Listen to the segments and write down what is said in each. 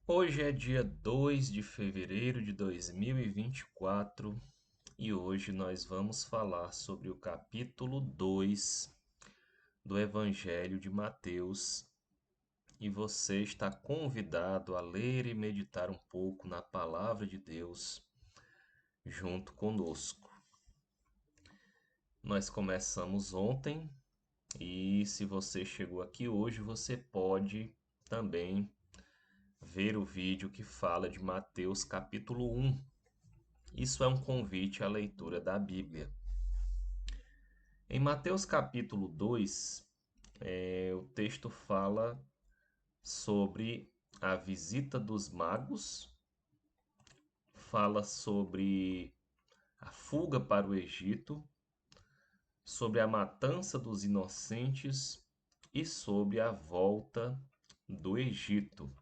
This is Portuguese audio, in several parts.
Hoje é dia 2 de fevereiro de 2024 e hoje nós vamos falar sobre o capítulo 2 do Evangelho de Mateus. E você está convidado a ler e meditar um pouco na palavra de Deus junto conosco. Nós começamos ontem e se você chegou aqui hoje, você pode também ver o vídeo que fala de Mateus capítulo 1. Isso é um convite à leitura da Bíblia. Em Mateus capítulo 2, o texto fala sobre a visita dos magos, fala sobre a fuga para o Egito, sobre a matança dos inocentes e sobre a volta do Egito.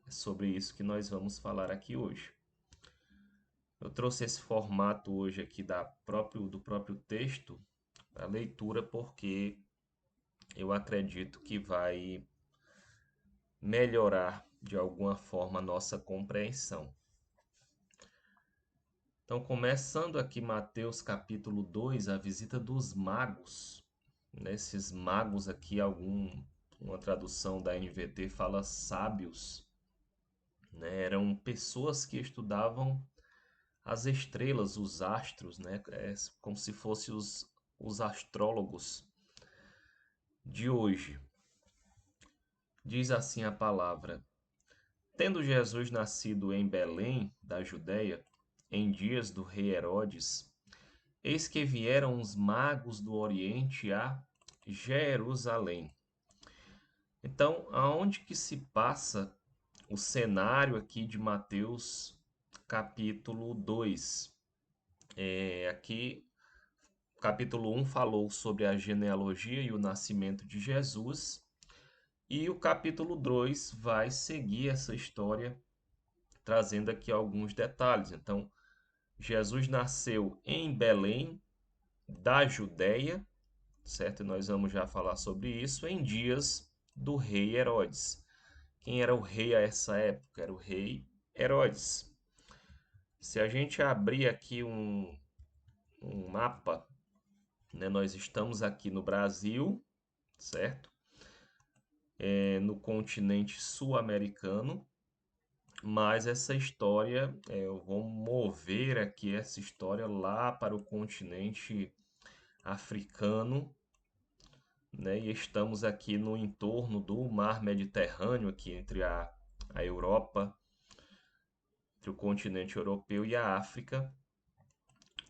É sobre isso que nós vamos falar aqui hoje. Eu trouxe esse formato hoje aqui do próprio texto para leitura porque eu acredito que vai melhorar de alguma forma a nossa compreensão. Então, começando aqui Mateus capítulo 2, a visita dos magos. Nesses magos aqui, uma tradução da NVT fala sábios, né? Eram pessoas que estudavam as estrelas, os astros, né? Como se fossem os astrólogos de hoje. Diz assim a palavra: Tendo Jesus nascido em Belém, da Judéia, em dias do rei Herodes, eis que vieram os magos do Oriente a Jerusalém. Então, aonde que se passa o cenário aqui de Mateus capítulo 2? Aqui, capítulo 1 falou sobre a genealogia e o nascimento de Jesus, e o capítulo 2 vai seguir essa história trazendo aqui alguns detalhes. Então, Jesus nasceu em Belém, da Judéia, certo? E nós vamos já falar sobre isso em dias do rei Herodes. Quem era o rei a essa época? Era o rei Herodes. Se a gente abrir aqui um mapa, né, nós estamos aqui no Brasil, certo? No continente sul-americano, mas essa história, eu vou mover aqui essa história lá para o continente africano, né? E estamos aqui no entorno do mar Mediterrâneo, aqui entre a Europa, entre o continente europeu e a África,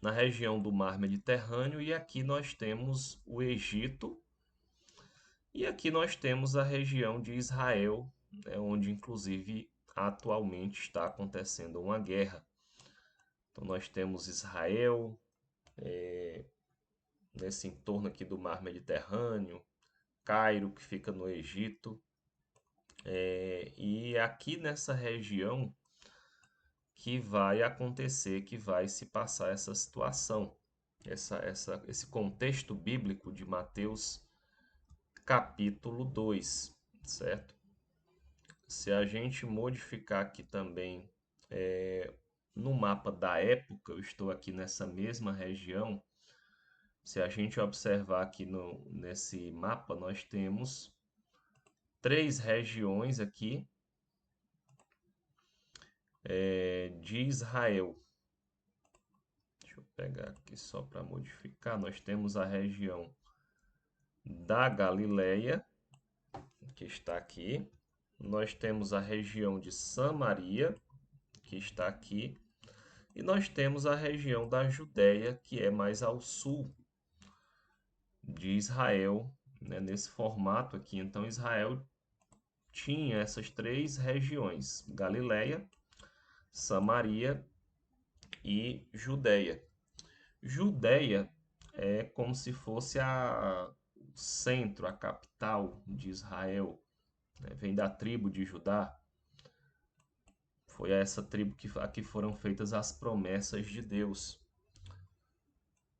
na região do mar Mediterrâneo, e aqui nós temos o Egito, e aqui nós temos a região de Israel, né? Onde inclusive atualmente está acontecendo uma guerra. Então nós temos Israel, nesse entorno aqui do mar Mediterrâneo, Cairo, que fica no Egito, e aqui nessa região que vai acontecer, que vai se passar essa situação, esse contexto bíblico de Mateus capítulo 2, certo? Se a gente modificar aqui também no mapa da época, eu estou aqui nessa mesma região. Se a gente observar aqui nesse mapa, nós temos três regiões aqui de Israel. Deixa eu pegar aqui só para modificar. Nós temos a região da Galileia, que está aqui. Nós temos a região de Samaria, que está aqui. E nós temos a região da Judéia, que é mais ao sul de Israel, né, nesse formato aqui. Então, Israel tinha essas três regiões: Galileia, Samaria e Judéia. Judéia é como se fosse o centro, a capital de Israel, né? Vem da tribo de Judá. Foi a essa tribo a que foram feitas as promessas de Deus.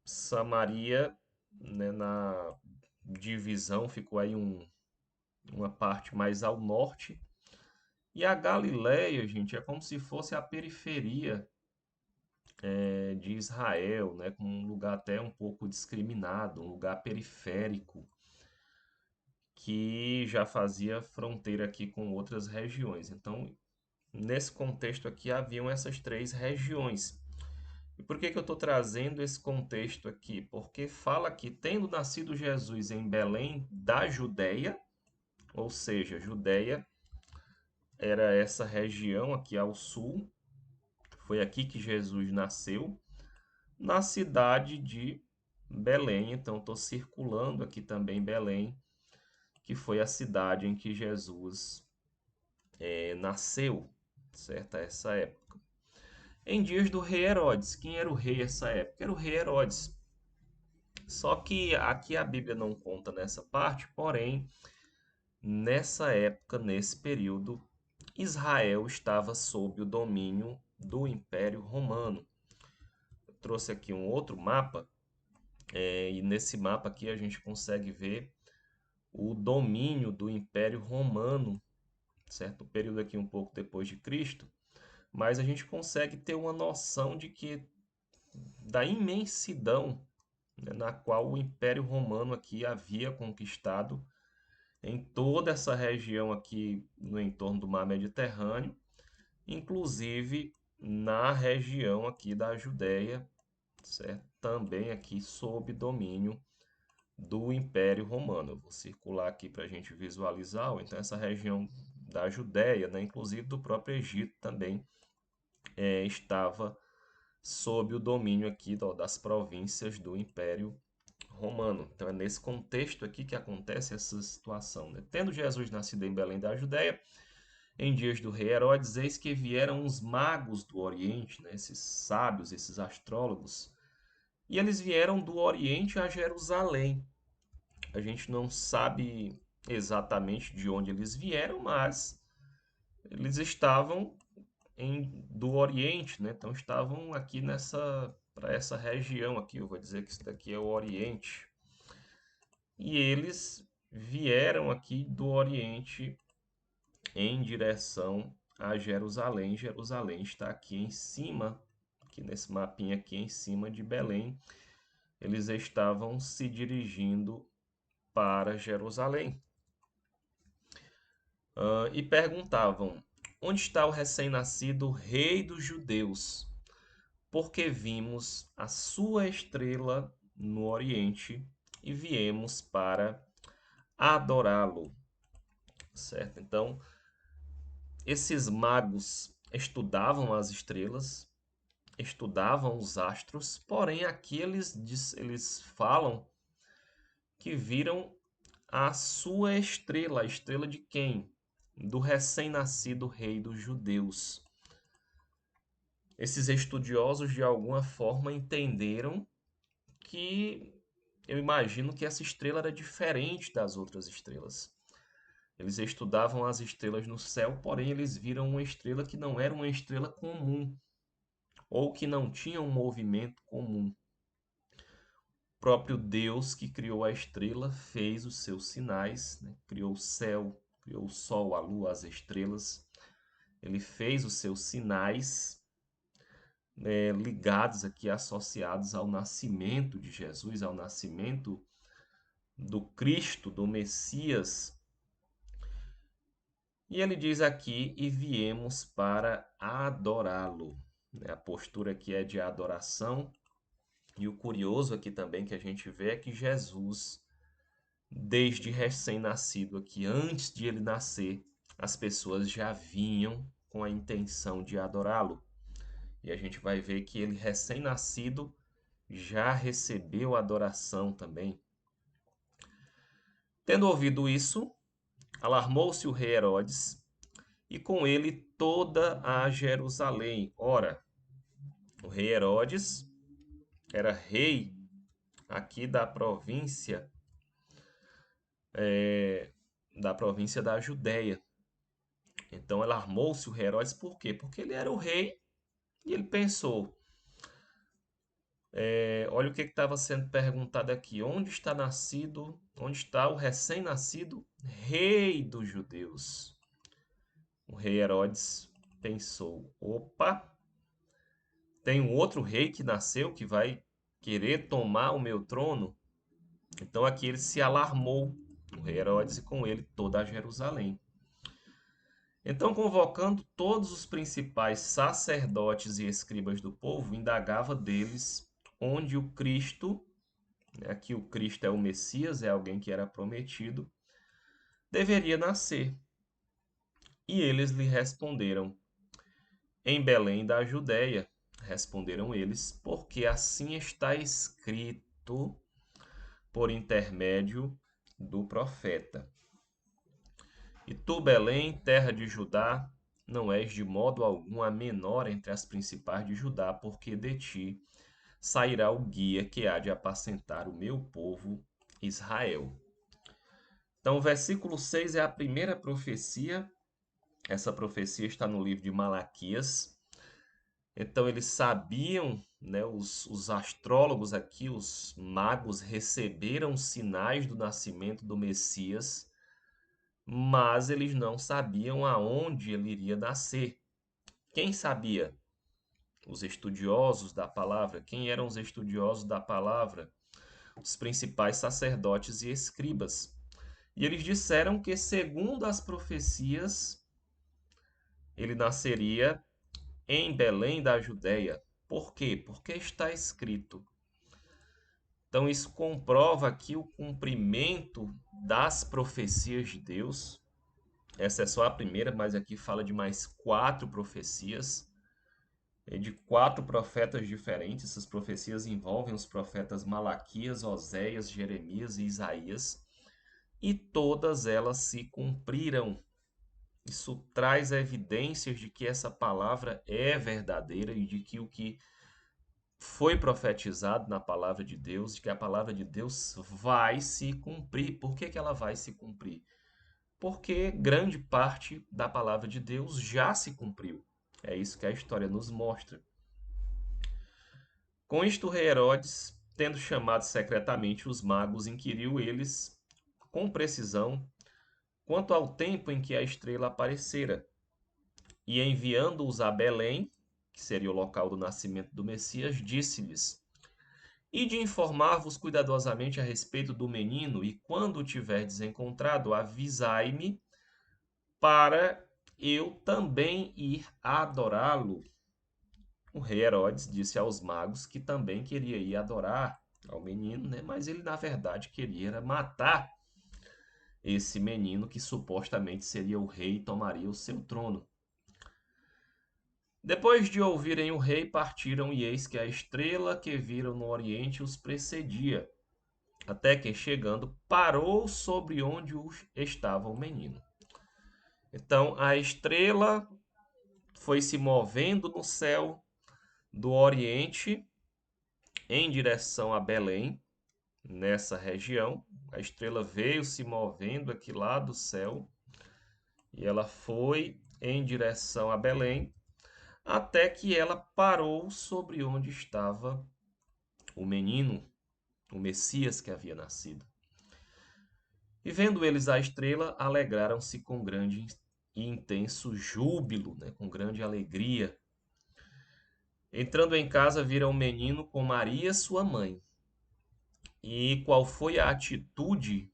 Samaria, né, na divisão, ficou aí uma parte mais ao norte, E a Galileia, gente, é como se fosse a periferia de Israel, né, com um lugar até um pouco discriminado, um lugar periférico, que já fazia fronteira aqui com outras regiões. Então, nesse contexto aqui, haviam essas três regiões. E por que que eu estou trazendo esse contexto aqui? Porque fala que, tendo nascido Jesus em Belém da Judéia, ou seja, Judéia era essa região aqui ao sul, foi aqui que Jesus nasceu, na cidade de Belém. Então, estou circulando aqui também Belém, que foi a cidade em que Jesus nasceu, certo? Essa época. Em dias do rei Herodes. Quem era o rei nessa época? Era o rei Herodes. Só que aqui a Bíblia não conta nessa parte, porém, nessa época, nesse período, Israel estava sob o domínio do Império Romano. Eu trouxe aqui um outro mapa, e nesse mapa aqui a gente consegue ver o domínio do Império Romano, certo? O período aqui um pouco depois de Cristo, mas a gente consegue ter uma noção de que da imensidão, né, na qual o Império Romano aqui havia conquistado em toda essa região aqui no entorno do Mar Mediterrâneo, inclusive na região aqui da Judéia, certo? Também aqui sob domínio do Império Romano. Eu vou circular aqui para a gente visualizar. Então, essa região da Judéia, né, inclusive do próprio Egito também, estava sob o domínio aqui das províncias do Império Romano. Então, é nesse contexto aqui que acontece essa situação, né? Tendo Jesus nascido em Belém da Judéia, em dias do rei Herodes, eis que vieram os magos do Oriente, né, esses sábios, esses astrólogos, e eles vieram do Oriente a Jerusalém. A gente não sabe exatamente de onde eles vieram, mas eles estavam do Oriente, né? Então estavam aqui para essa região aqui. Eu vou dizer que isso daqui é o Oriente. E eles vieram aqui do Oriente em direção a Jerusalém. Jerusalém está aqui em cima, aqui nesse mapinha aqui em cima de Belém. Eles estavam se dirigindo para Jerusalém. E perguntavam: onde está o recém-nascido rei dos judeus? Porque vimos a sua estrela no Oriente e viemos para adorá-lo. Certo? Então, esses magos estudavam as estrelas, estudavam os astros, porém aqui eles falam que viram a sua estrela. A estrela de quem? Do recém-nascido rei dos judeus. Esses estudiosos de alguma forma entenderam que, eu imagino que essa estrela era diferente das outras estrelas. Eles estudavam as estrelas no céu, porém eles viram uma estrela que não era uma estrela comum, ou que não tinha um movimento comum. O próprio Deus que criou a estrela fez os seus sinais, né? Criou o céu, criou o sol, a lua, as estrelas. Ele fez os seus sinais, ligados aqui, associados ao nascimento de Jesus, ao nascimento do Cristo, do Messias. E ele diz aqui: e viemos para adorá-lo. A postura aqui é de adoração. E o curioso aqui também que a gente vê é que Jesus, desde recém-nascido aqui, antes de ele nascer, as pessoas já vinham com a intenção de adorá-lo. E a gente vai ver que ele, recém-nascido, já recebeu adoração também. Tendo ouvido isso, alarmou-se o rei Herodes e com ele toda a Jerusalém. Ora, o rei Herodes era rei aqui da província da Judéia. Então alarmou-se o rei Herodes, por quê? Porque ele era o rei e ele pensou, olha o que estava sendo perguntado aqui, onde está o recém-nascido rei dos judeus? O rei Herodes pensou: opa, tem um outro rei que nasceu que vai querer tomar o meu trono. Então aqui ele se alarmou, o rei Herodes, e com ele toda a Jerusalém. Então, convocando todos os principais sacerdotes e escribas do povo, indagava deles onde o Cristo, aqui o Cristo é o Messias, é alguém que era prometido, deveria nascer. E eles lhe responderam: em Belém da Judéia. Responderam eles, porque assim está escrito por intermédio do profeta. E tu, Belém, terra de Judá, não és de modo algum a menor entre as principais de Judá, porque de ti sairá o guia que há de apacentar o meu povo Israel. Então, o versículo 6 é a primeira profecia. Essa profecia está no livro de Malaquias. Então, eles sabiam, né, os astrólogos aqui, os magos, receberam sinais do nascimento do Messias, mas eles não sabiam aonde ele iria nascer. Quem sabia? Os estudiosos da palavra. Quem eram os estudiosos da palavra? Os principais sacerdotes e escribas. E eles disseram que, segundo as profecias, ele nasceria em Belém da Judéia. Por quê? Porque está escrito. Então, isso comprova aqui o cumprimento das profecias de Deus. Essa é só a primeira, mas aqui fala de mais 4 profecias, de 4 profetas diferentes. Essas profecias envolvem os profetas Malaquias, Oséias, Jeremias e Isaías, e todas elas se cumpriram. Isso traz evidências de que essa palavra é verdadeira e de que o que foi profetizado na palavra de Deus, de que a palavra de Deus vai se cumprir. Por que que ela vai se cumprir? Porque grande parte da palavra de Deus já se cumpriu. É isso que a história nos mostra. Com isto, o rei Herodes, tendo chamado secretamente os magos, inquiriu eles com precisão quanto ao tempo em que a estrela aparecera. E enviando-os a Belém, que seria o local do nascimento do Messias, disse-lhes: ide informar-vos cuidadosamente a respeito do menino, e quando o tiverdes encontrado, avisai-me, para eu também ir adorá-lo. O rei Herodes disse aos magos que também queria ir adorar ao menino, né? Mas ele, na verdade, queria matar esse menino que supostamente seria o rei e tomaria o seu trono. Depois de ouvirem o rei, partiram, e eis que a estrela que viram no oriente os precedia, até que, chegando, parou sobre onde estava o menino. Então, a estrela foi se movendo no céu do oriente em direção a Belém, nessa região. A estrela veio se movendo aqui lá do céu e ela foi em direção a Belém, até que ela parou sobre onde estava o menino, o Messias que havia nascido. E vendo eles a estrela, alegraram-se com grande e intenso júbilo, né? Com grande alegria. Entrando em casa, viram o menino com Maria, sua mãe. E qual foi a atitude?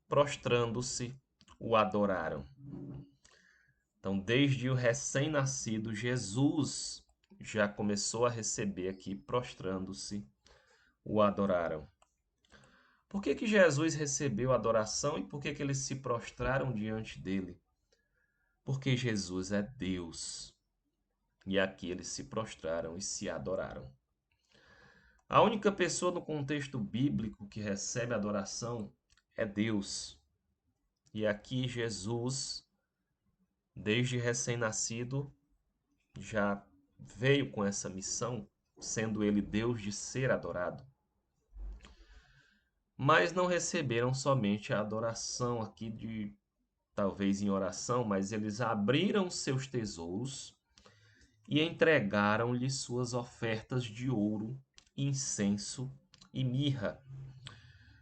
Prostrando-se, o adoraram. Então, desde o recém-nascido, Jesus já começou a receber aqui, prostrando-se, o adoraram. Por que que Jesus recebeu adoração e por que que eles se prostraram diante dele? Porque Jesus é Deus. E aqui eles se prostraram e se adoraram. A única pessoa no contexto bíblico que recebe adoração é Deus. E aqui Jesus, desde recém-nascido, já veio com essa missão, sendo ele Deus de ser adorado. Mas não receberam somente a adoração aqui de talvez em oração, mas eles abriram seus tesouros e entregaram-lhe suas ofertas de ouro, incenso e mirra.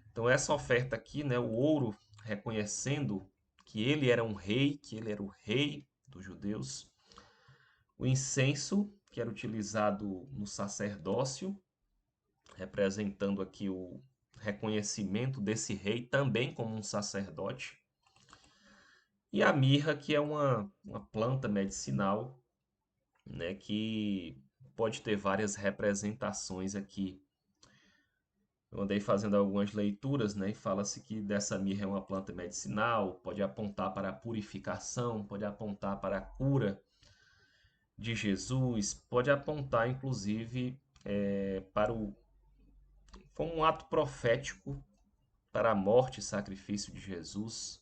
Então essa oferta aqui, né, o ouro, reconhecendo que ele era um rei, que ele era o rei dos judeus. O incenso, que era utilizado no sacerdócio, representando aqui o reconhecimento desse rei também como um sacerdote. E a mirra, que é uma planta medicinal, né, que pode ter várias representações aqui. Eu andei fazendo algumas leituras, né, e fala-se que dessa mirra é uma planta medicinal, pode apontar para a purificação, pode apontar para a cura de Jesus, pode apontar inclusive para como um ato profético para a morte e sacrifício de Jesus,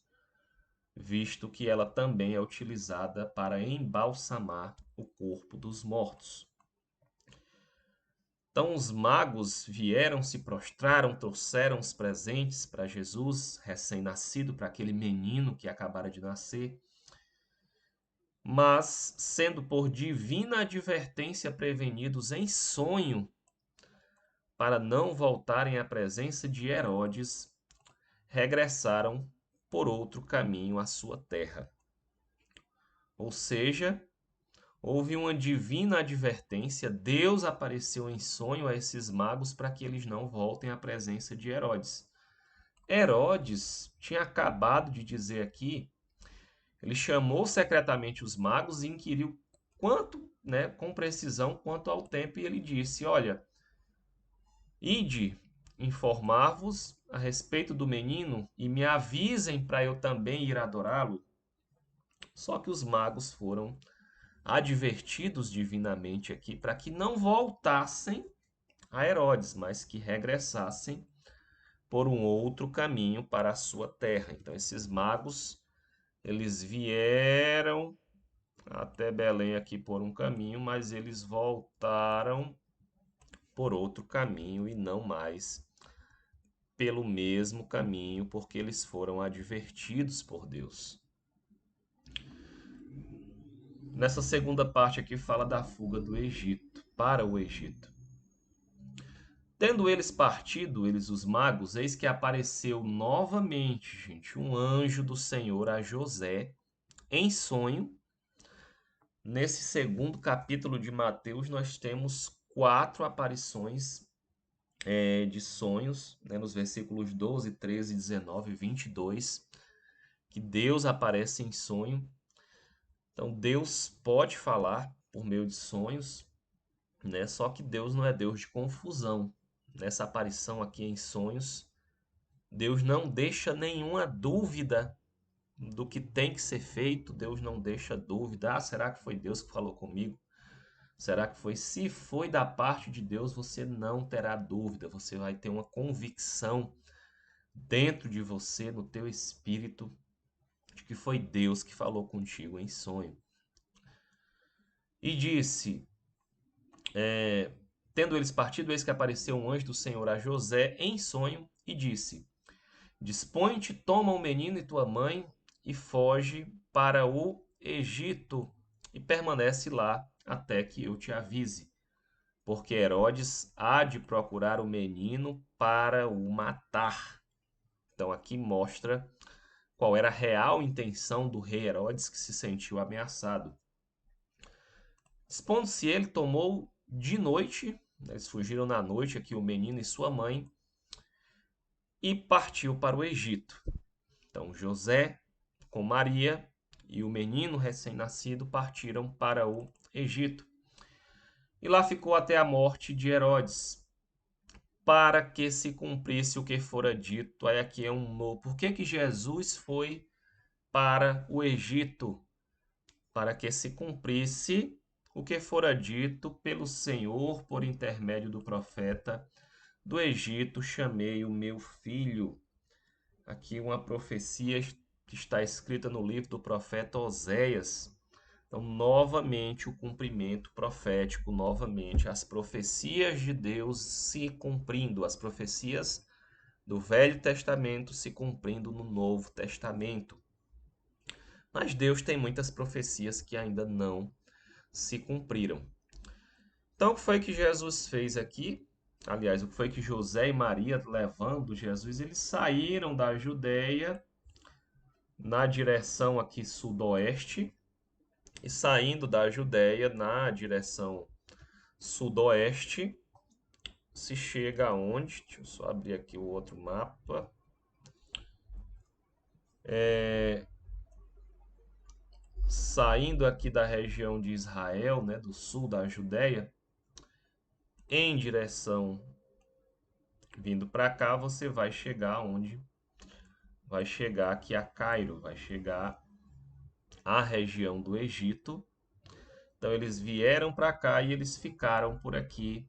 visto que ela também é utilizada para embalsamar o corpo dos mortos. Então os magos vieram, se prostraram, trouxeram os presentes para Jesus, recém-nascido, para aquele menino que acabara de nascer. Mas, sendo por divina advertência prevenidos em sonho, para não voltarem à presença de Herodes, regressaram por outro caminho à sua terra. Ou seja, houve uma divina advertência, Deus apareceu em sonho a esses magos para que eles não voltem à presença de Herodes. Herodes tinha acabado de dizer aqui, ele chamou secretamente os magos e inquiriu quanto, né, com precisão quanto ao tempo, e ele disse: olha, ide informar-vos a respeito do menino e me avisem para eu também ir adorá-lo. Só que os magos foram advertidos divinamente aqui para que não voltassem a Herodes, mas que regressassem por um outro caminho para a sua terra. Então esses magos, eles vieram até Belém aqui por um caminho, mas eles voltaram por outro caminho e não mais pelo mesmo caminho, porque eles foram advertidos por Deus. Nessa segunda parte aqui fala da fuga do Egito, para o Egito. Tendo eles partido, eles os magos, eis que apareceu novamente, gente, um anjo do Senhor a José em sonho. Nesse segundo capítulo de Mateus, nós temos 4 aparições de sonhos, né, nos versículos 12, 13, 19 e 22, que Deus aparece em sonho. Então, Deus pode falar por meio de sonhos, né? Só que Deus não é Deus de confusão. Nessa aparição aqui em sonhos, Deus não deixa nenhuma dúvida do que tem que ser feito. Deus não deixa dúvida. Ah, será que foi Deus que falou comigo? Será que foi? Se foi da parte de Deus, você não terá dúvida. Você vai ter uma convicção dentro de você, no teu espírito, de que foi Deus que falou contigo em sonho. E disse, tendo eles partido, eis que apareceu um anjo do Senhor a José em sonho e disse: dispõe-te, toma o menino e tua mãe e foge para o Egito e permanece lá até que eu te avise, porque Herodes há de procurar o menino para o matar. Então aqui mostra qual era a real intenção do rei Herodes, que se sentiu ameaçado. Dispondo-se ele, tomou de noite, eles fugiram na noite aqui, o menino e sua mãe, e partiu para o Egito. Então José com Maria e o menino recém-nascido partiram para o Egito. E lá ficou até a morte de Herodes, para que se cumprisse o que fora dito. Aí aqui é um novo. Por que Jesus foi para o Egito? Para que se cumprisse o que fora dito pelo Senhor por intermédio do profeta: do Egito chamei o meu filho. Aqui uma profecia que está escrita no livro do profeta Oséias. Então, novamente, o cumprimento profético, novamente, as profecias de Deus se cumprindo, as profecias do Velho Testamento se cumprindo no Novo Testamento. Mas Deus tem muitas profecias que ainda não se cumpriram. Então, o que foi que Jesus fez aqui? Aliás, o que foi que José e Maria, levando Jesus, eles saíram da Judéia na direção aqui sudoeste e saindo da Judéia na direção sudoeste, se chega aonde? Deixa eu só abrir aqui o outro mapa. Saindo aqui da região de Israel, né, do sul da Judéia, em direção vindo para cá, você vai chegar onde? Vai chegar aqui a Cairo, vai chegar à região do Egito. Então eles vieram para cá e eles ficaram por aqui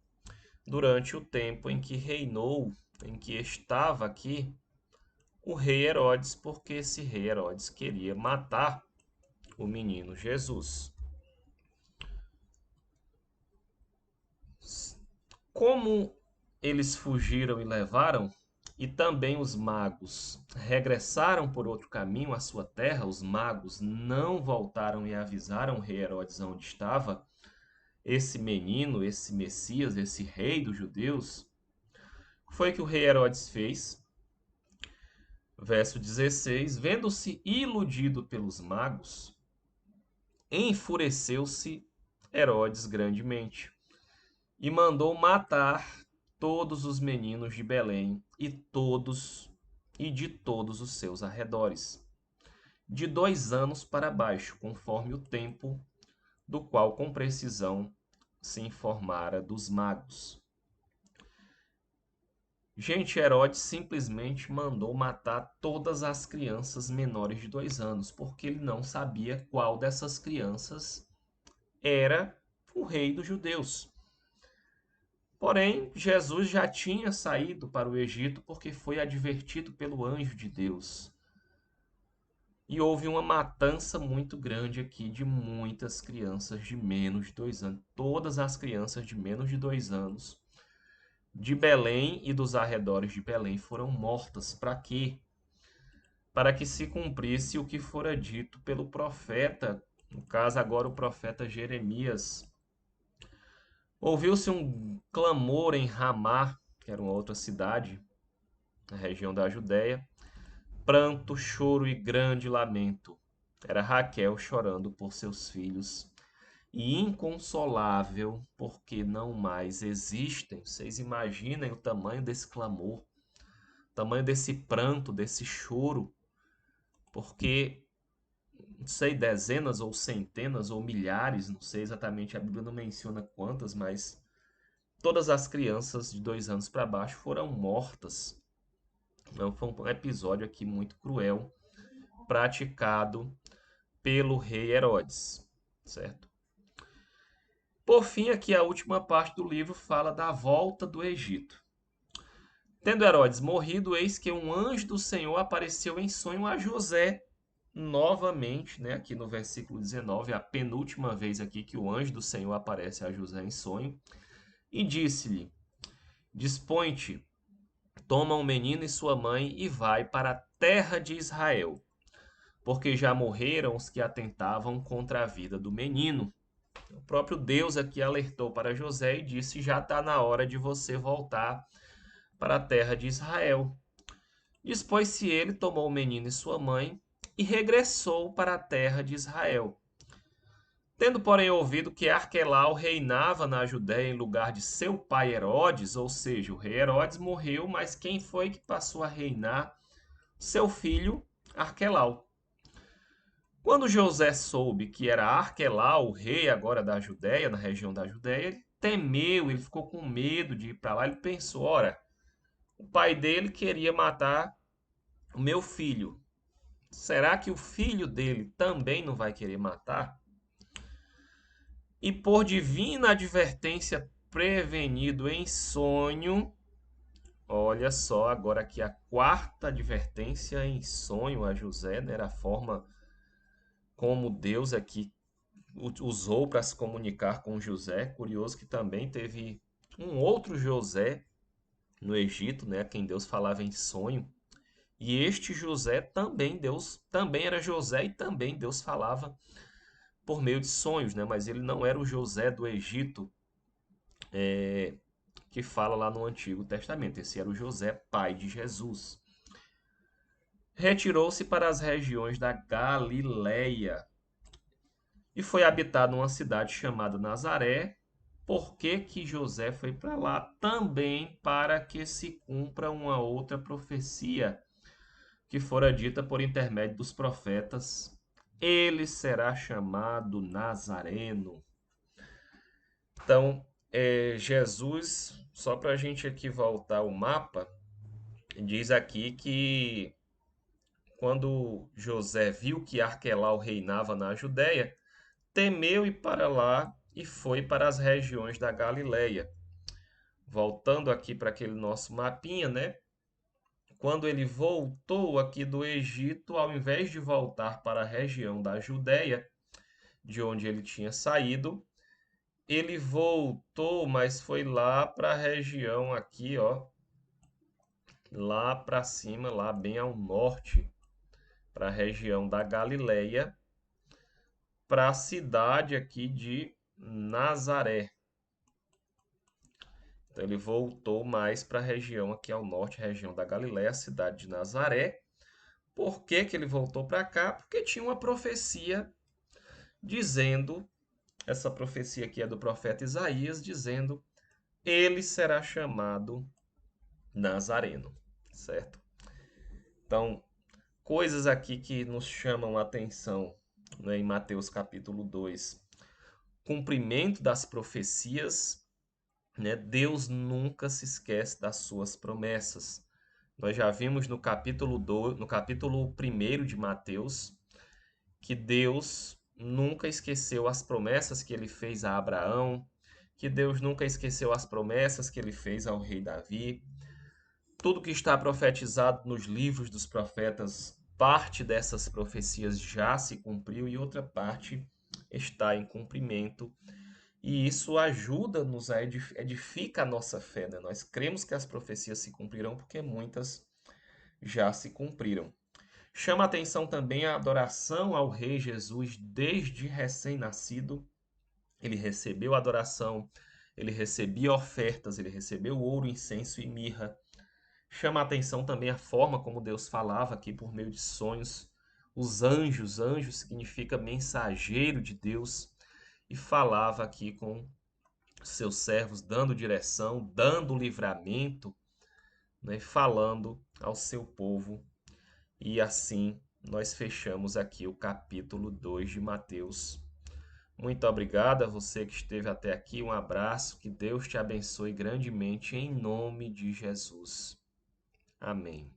durante o tempo em que reinou, em que estava aqui o rei Herodes, porque esse rei Herodes queria matar o menino Jesus. Como eles fugiram e levaram, e também os magos regressaram por outro caminho à sua terra, os magos não voltaram e avisaram o rei Herodes onde estava esse menino, esse Messias, esse rei dos judeus. Foi que o rei Herodes fez. Verso 16: vendo-se iludido pelos magos, enfureceu-se Herodes grandemente e mandou matar todos os meninos de Belém e de todos os seus arredores, de 2 anos para baixo, conforme o tempo do qual com precisão se informara dos magos. Gente, Herodes simplesmente mandou matar todas as crianças menores de 2 anos, porque ele não sabia qual dessas crianças era o rei dos judeus. Porém, Jesus já tinha saído para o Egito porque foi advertido pelo anjo de Deus. E houve uma matança muito grande aqui de muitas crianças de menos de 2 anos. Todas as crianças de menos de 2 anos de Belém e dos arredores de Belém foram mortas. Para quê? Para que se cumprisse o que fora dito pelo profeta, no caso agora o profeta Jeremias. Ouviu-se um clamor em Ramá, que era uma outra cidade, na região da Judéia, pranto, choro e grande lamento. Era Raquel chorando por seus filhos e inconsolável porque não mais existem. Vocês imaginem o tamanho desse clamor, o tamanho desse pranto, desse choro, porque, não sei, dezenas ou centenas ou milhares, não sei exatamente, a Bíblia não menciona quantas, mas todas as crianças de 2 anos para baixo foram mortas. Então, foi um episódio aqui muito cruel, praticado pelo rei Herodes, certo? Por fim, aqui a última parte do livro fala da volta do Egito. Tendo Herodes morrido, eis que um anjo do Senhor apareceu em sonho a José novamente, né? Aqui no versículo 19, a penúltima vez aqui que o anjo do Senhor aparece a José em sonho, e disse-lhe: dispõe-te, toma um menino e sua mãe e vai para a terra de Israel, porque já morreram os que atentavam contra a vida do menino. O próprio Deus aqui alertou para José e disse: já está na hora de você voltar para a terra de Israel. Dispôs-se ele, tomou o menino e sua mãe e regressou para a terra de Israel. Tendo, porém, ouvido que Arquelau reinava na Judéia em lugar de seu pai Herodes, ou seja, o rei Herodes morreu, mas quem foi que passou a reinar? Seu filho Arquelau. Quando José soube que era Arquelau, o rei agora da Judéia, na região da Judéia, ele temeu, ele ficou com medo de ir para lá. Ele pensou: ora, o pai dele queria matar o meu filho. Será que o filho dele também não vai querer matar? E por divina advertência, prevenido em sonho, olha só, agora aqui a quarta advertência em sonho a José, né? Era a forma como Deus aqui usou para se comunicar com José. Curioso que também teve um outro José no Egito, né? A quem Deus falava em sonho. E este José também, Deus também era José e também Deus falava por meio de sonhos, né? Mas ele não era o José do Egito que fala lá no Antigo Testamento. Esse era o José, pai de Jesus. retirou-se para as regiões da Galileia e foi habitar numa cidade chamada Nazaré. Por que que José foi para lá? Também para que se cumpra uma outra profecia que fora dita por intermédio dos profetas. Ele será chamado Nazareno. Então, Jesus, só para a gente aqui voltar o mapa, diz aqui que quando José viu que Arquelau reinava na Judéia, temeu ir para lá e foi para as regiões da Galileia. Voltando aqui para aquele nosso mapinha, né? Quando ele voltou aqui do Egito, ao invés de voltar para a região da Judéia, de onde ele tinha saído, ele voltou, mas foi lá para a região aqui, ó, lá para cima, lá bem ao norte, para a região da Galileia, para a cidade aqui de Nazaré. Então ele voltou mais para a região aqui ao norte, região da Galileia, a cidade de Nazaré. Por que que ele voltou para cá? Porque tinha uma profecia dizendo, essa profecia aqui é do profeta Isaías, dizendo, ele será chamado Nazareno, certo? Então, coisas aqui que nos chamam a atenção, né, em Mateus capítulo 2. Cumprimento das profecias, né? Deus nunca se esquece das suas promessas. Nós já vimos no capítulo 2, no capítulo 1 de Mateus, que Deus nunca esqueceu as promessas que ele fez a Abraão, que Deus nunca esqueceu as promessas que ele fez ao rei Davi. Tudo que está profetizado nos livros dos profetas, parte dessas profecias já se cumpriu e outra parte está em cumprimento. E isso ajuda-nos a edifica a nossa fé, né? Nós cremos que as profecias se cumprirão porque muitas já se cumpriram. Chama atenção também a adoração ao Rei Jesus desde recém-nascido. Ele recebeu adoração, ele recebia ofertas, ele recebeu ouro, incenso e mirra. Chama atenção também a forma como Deus falava aqui por meio de sonhos. Os anjos, anjo significa mensageiro de Deus, e falava aqui com seus servos, dando direção, dando livramento, né, falando ao seu povo. E assim nós fechamos aqui o capítulo 2 de Mateus. Muito obrigado a você que esteve até aqui. Um abraço, que Deus te abençoe grandemente em nome de Jesus. Amém.